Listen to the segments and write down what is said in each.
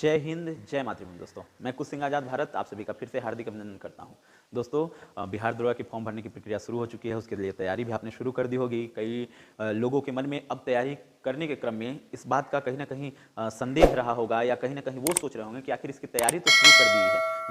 जय हिंद, जय मातृभूमि। दोस्तों, मैं कुछ सिंह आज़ाद भारत आप सभी का फिर से हार्दिक अभिनंदन करता हूं। दोस्तों, बिहार दरोगा की फॉर्म भरने की प्रक्रिया शुरू हो चुकी है, उसके लिए तैयारी भी आपने शुरू कर दी होगी। कई लोगों के मन में अब तैयारी करने के क्रम में इस बात का कहीं ना कहीं संदेह रहा होगा, या कहीं ना कहीं वो सोच रहे होंगे कि आखिर इसकी तैयारी तो शुरू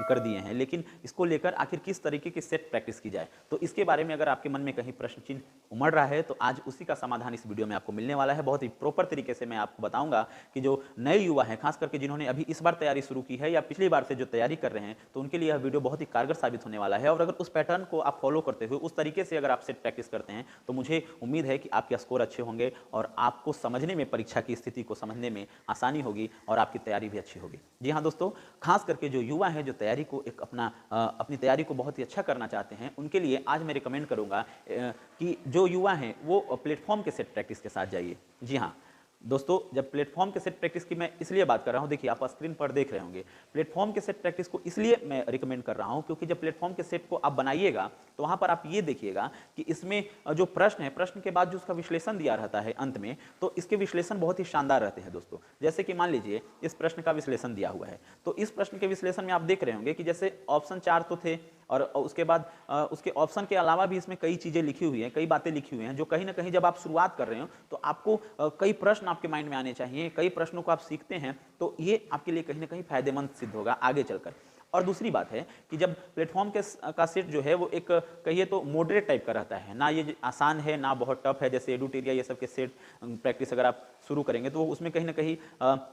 कर दिए हैं, लेकिन इसको लेकर आखिर किस तरीके की सेट प्रैक्टिस की जाए। तो इसके बारे में अगर आपके मन में कहीं प्रश्न चिन्ह उमड़ रहा है तो आज उसी का समाधान इस वीडियो में आपको मिलने वाला है। बहुत ही प्रॉपर तरीके से मैं आपको बताऊंगा कि जो नए युवा हैं, खास करके जिन्होंने अभी इस बार तैयारी शुरू की है या पिछली बार से जो तैयारी कर रहे हैं, तो उनके लिए यह वीडियो बहुत ही कारगर साबित होने वाला है। और अगर उस पैटर्न को आप फॉलो करते हुए उस तरीके से अगर आप सेट प्रैक्टिस करते हैं तो मुझे उम्मीद है कि आपके स्कोर अच्छे होंगे और आपको समझने में, परीक्षा की स्थिति को समझने में आसानी होगी और आपकी तैयारी भी अच्छी होगी। जी हाँ दोस्तों, खास करके जो युवा हैं, जो तैयारी को अपनी तैयारी को बहुत ही अच्छा करना चाहते हैं, उनके लिए आज मैं रिकमेंड करूंगा कि जो युवा हैं वो प्लेटफॉर्म के सेट प्रैक्टिस के साथ जाइए। जी हाँ दोस्तों, जब प्लेटफॉर्म के सेट प्रैक्टिस की मैं इसलिए बात कर रहा हूं, देखिए आप स्क्रीन पर देख रहे होंगे, प्लेटफॉर्म के सेट प्रैक्टिस को इसलिए मैं रिकमेंड कर रहा हूं क्योंकि जब प्लेटफॉर्म के सेट को आप बनाइएगा तो वहां पर आप ये देखिएगा कि इसमें जो प्रश्न है, प्रश्न के बाद जो उसका विश्लेषण दिया रहता है अंत में, तो इसके विश्लेषण बहुत ही शानदार रहते हैं दोस्तों। जैसे कि मान लीजिए इस प्रश्न का विश्लेषण दिया हुआ है, तो इस प्रश्न के विश्लेषण में आप देख रहे होंगे कि जैसे ऑप्शन 4 तो थे और उसके बाद उसके ऑप्शन के अलावा भी इसमें कई चीजें लिखी हुई हैं, कई बातें लिखी हुई हैं, जो कहीं ना कहीं जब आप शुरुआत कर रहे हो तो आपको कई प्रश्न आपके माइंड में आने चाहिए। कई प्रश्नों को आप सीखते हैं तो ये आपके लिए कहीं ना कहीं फायदेमंद सिद्ध होगा आगे चलकर। और दूसरी बात है कि जब प्लेटफॉर्म का सेट जो है वो एक कहिए तो मॉडरेट टाइप का रहता है, ना ये आसान है ना बहुत टफ है। जैसे एडुटेरिया ये सब के सेट प्रैक्टिस अगर आप शुरू करेंगे तो उसमें कहीं ना कहीं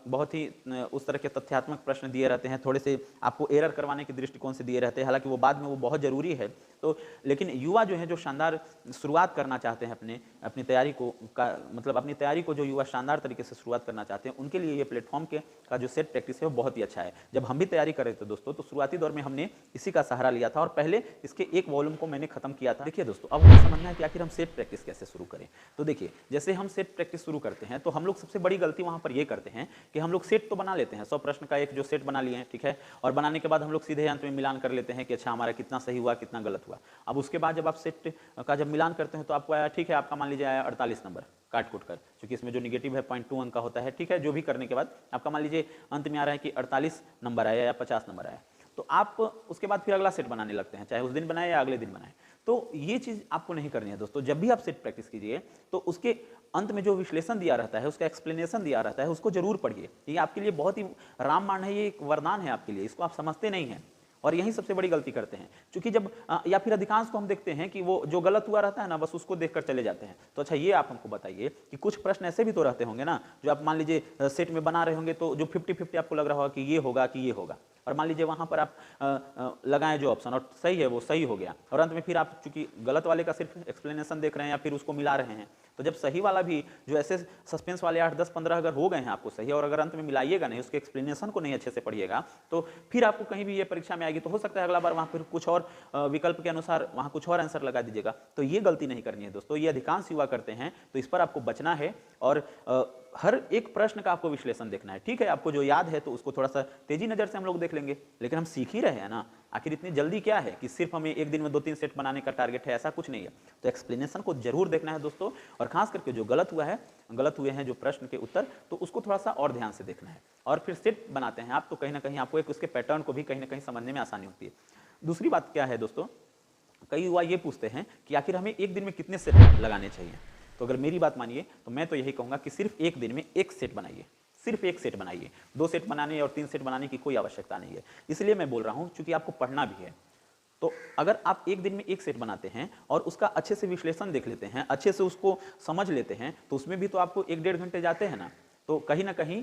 बहुत ही उस तरह के तथ्यात्मक प्रश्न दिए रहते हैं, थोड़े से आपको एरर करवाने के दृष्टिकोण से दिए रहते हैं। हालांकि वो बाद में वो बहुत जरूरी है। तो लेकिन युवा जो है, जो शानदार शुरुआत करना चाहते हैं अपनी तैयारी को मतलब अपनी तैयारी को जो युवा शानदार तरीके से शुरुआत करना चाहते हैं, उनके लिए ये प्लेटफॉर्म का जो सेट प्रैक्टिस है वो बहुत ही अच्छा है। जब हम भी तैयारी कर रहे थे दोस्तों, तो शुरुआती दौर में हमने इसी का सहारा लिया था और पहले इसके एक वॉल्यूम को मैंने खत्म किया था। देखिए दोस्तों, अब हमें समझना है कि आखिर हम सेट प्रैक्टिस कैसे शुरू करें। तो देखिए, जैसे हम सेट प्रैक्टिस शुरू करते हैं तो हम लोग सबसे बड़ी गलती वहां पर ये करते हैं कि हम लोग सेट तो बना लेते हैं, 100 प्रश्न का एक जो सेट बना लिए हैं, ठीक है, और बनाने के बाद हम लोग सीधे अंत में मिलान कर लेते हैं कि अच्छा हमारा कितना सही हुआ, कितना गलत हुआ। अब उसके बाद जब आप सेट का जब मिलान करते हैं तो आपको आया, ठीक है, आपका मान लीजिए आया 48 नंबर काट कूट कर, क्योंकि इसमें जो निगेटिव है 0.2 अंक का होता है, ठीक है। जो भी करने के बाद आपका मान लीजिए अंत में आ रहा है कि 48 नंबर आया या 50 नंबर आया, तो आप उसके बाद फिर अगला सेट बनाने लगते हैं, चाहे उस दिन बनाए या अगले दिन बनाए। तो ये चीज आपको नहीं करनी है दोस्तों। जब भी आप सेट प्रैक्टिस कीजिए तो उसके अंत में जो विश्लेषण दिया रहता है, उसका एक्सप्लेनेशन दिया रहता है, उसको जरूर पढ़िए। ये आपके लिए बहुत ही रामबाण है, ये एक वरदान है आपके लिए, इसको आप समझते नहीं हैं और यही सबसे बड़ी गलती करते हैं। क्योंकि जब या फिर अधिकांश को हम देखते हैं कि वो जो गलत हुआ रहता है ना, बस उसको देखकर चले जाते हैं। तो अच्छा, ये आप हमको बताइए कि कुछ प्रश्न ऐसे भी तो रहते होंगे ना, जो आप मान लीजिए सेट में बना रहे होंगे तो जो 50-50 आपको लग रहा होगा कि ये होगा कि ये होगा, और मान लीजिए वहां पर आप लगाएं जो ऑप्शन और सही है वो सही हो गया, और अंत में फिर आप चूंकि गलत वाले का सिर्फ एक्सप्लेनेशन देख रहे हैं या फिर उसको मिला रहे हैं, तो जब सही वाला भी जो ऐसे सस्पेंस वाले 8, 10, 15 अगर हो गए हैं आपको सही, और अगर अंत में मिलाइएगा नहीं, उसके एक्सप्लेनेशन को नहीं अच्छे से पढ़िएगा, तो फिर आपको कहीं भी ये परीक्षा में आएगी तो हो सकता है अगला बार वहां पर कुछ और विकल्प के अनुसार वहां कुछ और आंसर लगा दीजिएगा। तो ये गलती नहीं करनी है दोस्तों, ये अधिकांश युवा करते हैं, तो इस पर आपको बचना है। और हर एक प्रश्न का आपको विश्लेषण देखना है, ठीक है। आपको जो याद है तो उसको थोड़ा सा तेजी नजर से हम लोग देख लेंगे, लेकिन हम सीख ही रहे हैं ना। आखिर इतनी जल्दी क्या है कि सिर्फ हमें एक दिन में 2-3 सेट बनाने का टारगेट है, ऐसा कुछ नहीं है। तो एक्सप्लेनेशन को जरूर देखना है दोस्तों, और खास करके जो गलत हुए हैं जो प्रश्न के उत्तर, तो उसको थोड़ा सा और ध्यान से देखना है। और फिर सेट बनाते हैं आप तो कहीं ना कहीं आपको एक उसके पैटर्न को भी कहीं ना कहीं समझने में आसानी होती है। दूसरी बात क्या है दोस्तों, कई युवा ये पूछते हैं कि आखिर हमें एक दिन में कितने सेट लगाने चाहिए। तो अगर मेरी बात मानिए तो मैं तो यही कहूंगा कि सिर्फ एक दिन में एक सेट बनाइए, सिर्फ एक सेट बनाइए। 2 सेट बनाने और 3 सेट बनाने की कोई आवश्यकता नहीं है। इसलिए मैं बोल रहा हूं क्योंकि आपको पढ़ना भी है। तो अगर आप एक दिन में एक सेट बनाते हैं और उसका अच्छे से विश्लेषण देख लेते हैं, अच्छे से उसको समझ लेते हैं, तो उसमें भी तो आपको 1-1.5 घंटे जाते हैं ना। तो कहीं ना कहीं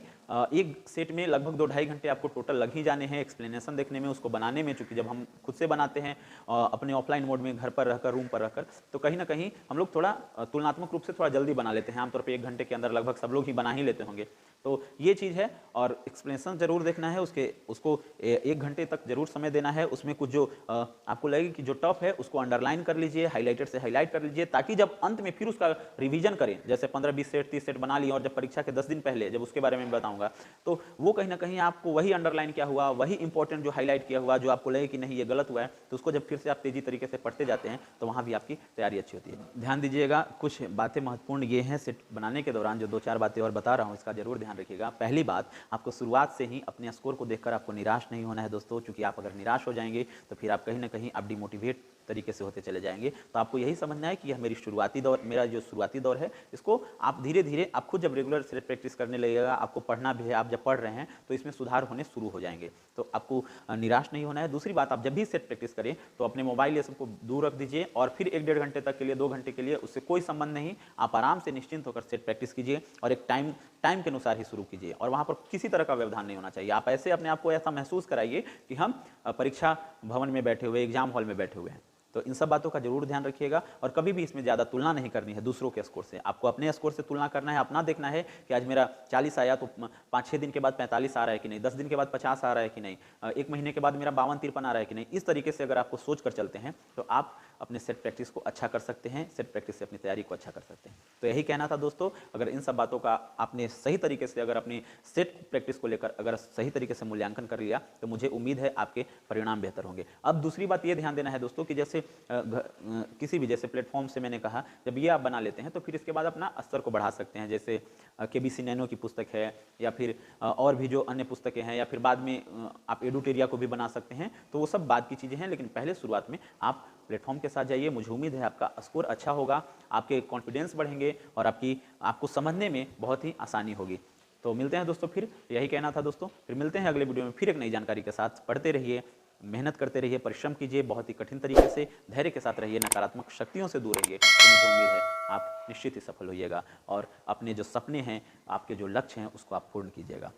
एक सेट में लगभग 2-2.5 घंटे आपको टोटल लग ही जाने हैं एक्सप्लेनेशन देखने में, उसको बनाने में। चूंकि जब हम खुद से बनाते हैं अपने ऑफलाइन मोड में, घर पर रहकर, रूम पर रहकर, तो कहीं ना कहीं हम लोग थोड़ा तुलनात्मक रूप से थोड़ा जल्दी बना लेते हैं। आमतौर पर 1 घंटे के अंदर लगभग सब लोग ही बना ही लेते होंगे। तो ये चीज़ है, और एक्सप्लेनेशन जरूर देखना है, उसको 1 घंटे तक जरूर समय देना है। उसमें कुछ जो आपको लगे कि जो टफ है उसको अंडरलाइन कर लीजिए, हाईलाइटेड से हाईलाइट कर लीजिए, ताकि जब अंत में फिर उसका रिवीजन करें, जैसे 15-20 सेट 30 सेट बना लिए और जब परीक्षा के 10 दिन पहले पहले जब उसके बारे में बताऊंगा तो वो कहीं ना कहीं आपको वही अंडरलाइन किया हुआ, वही इंपॉर्टेंट जो हाईलाइट किया हुआ, जो आपको लगे कि नहीं ये गलत हुआ है, तो उसको जब फिर से आप तेजी तरीके से पढ़ते जाते हैं तो वहाँ भी आपकी तैयारी अच्छी होती है। ध्यान दीजिएगा, कुछ बातें महत्वपूर्ण ये हैं सेट बनाने के दौरान, जो 2-4 बातें और बता रहा हूँ इसका जरूर ध्यान रखिएगा। पहली बात, आपको शुरुआत से ही अपने स्कोर को देखकर आपको निराश नहीं होना है दोस्तों, क्योंकि आप अगर निराश हो जाएंगे तो फिर आप कहीं ना कहीं आप डिमोटिवेट तरीके से होते चले जाएंगे। तो आपको यही समझना है कि यह मेरा जो शुरुआती दौर है, इसको आप धीरे धीरे, आप खुद जब रेगुलर से प्रैक्टिस करने लगेगा, आपको पढ़ना भी है, आप जब पढ़ रहे हैं तो इसमें सुधार होने शुरू हो जाएंगे, तो आपको निराश नहीं होना है। दूसरी बात, आप जब भी सेट प्रैक्टिस करें तो अपने मोबाइल ये सबको दूर रख दीजिए और फिर 1-1.5 घंटे तक के लिए, 2 घंटे के लिए, उससे कोई संबंध नहीं, आप आराम से निश्चिंत होकर सेट प्रैक्टिस कीजिए और एक टाइम के अनुसार ही शुरू कीजिए और वहाँ पर किसी तरह का व्यवधान नहीं होना चाहिए। आप ऐसे अपने आप को ऐसा महसूस कराइए कि हम परीक्षा भवन में बैठे हुए, एग्जाम हॉल में बैठे हुए हैं। तो इन सब बातों का जरूर ध्यान रखिएगा और कभी भी इसमें ज़्यादा तुलना नहीं करनी है दूसरों के स्कोर से। आपको अपने स्कोर से तुलना करना है, अपना देखना है कि आज मेरा 40 आया तो 5-6 दिन के बाद 45 आ रहा है कि नहीं, 10 दिन के बाद 50 आ रहा है कि नहीं, 1 महीने के बाद मेरा 52-53 आ रहा है कि नहीं। इस तरीके से अगर आपको सोच कर चलते हैं तो आप अपने सेट प्रैक्टिस को अच्छा कर सकते हैं, सेट प्रैक्टिस से अपनी तैयारी को अच्छा कर सकते हैं। तो यही कहना था दोस्तों। अगर इन सब बातों का आपने सही तरीके से, अगर अपनी सेट प्रैक्टिस को लेकर अगर सही तरीके से मूल्यांकन कर लिया तो मुझे उम्मीद है आपके परिणाम बेहतर होंगे। अब दूसरी बात ये ध्यान देना है दोस्तों कि जैसे किसी भी जैसे प्लेटफॉर्म से मैंने कहा, जब ये आप बना लेते हैं तो फिर इसके बाद अपना स्तर को बढ़ा सकते हैं। जैसे केबीसी नैनो की पुस्तक है या फिर और भी जो अन्य पुस्तकें हैं, या फिर बाद में आप एडुटेरिया को भी बना सकते हैं। तो वो सब बाद की चीज़ें हैं, लेकिन पहले शुरुआत में आप प्लेटफॉर्म के साथ जाइए। मुझे उम्मीद है आपका स्कोर अच्छा होगा, आपके कॉन्फिडेंस बढ़ेंगे और आपको समझने में बहुत ही आसानी होगी। तो मिलते हैं दोस्तों, फिर यही कहना था दोस्तों। फिर मिलते हैं अगले वीडियो में फिर एक नई जानकारी के साथ। पढ़ते रहिए, मेहनत करते रहिए, परिश्रम कीजिए, बहुत ही कठिन तरीके से धैर्य के साथ रहिए, नकारात्मक शक्तियों से दूर रहिए। तो मुझे उम्मीद है आप निश्चित ही सफल होइएगा और अपने जो सपने हैं, आपके जो लक्ष्य हैं, उसको आप पूर्ण कीजिएगा।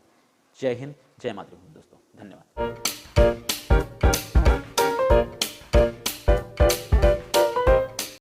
जय हिंद, जय मातृभूमि दोस्तों, धन्यवाद।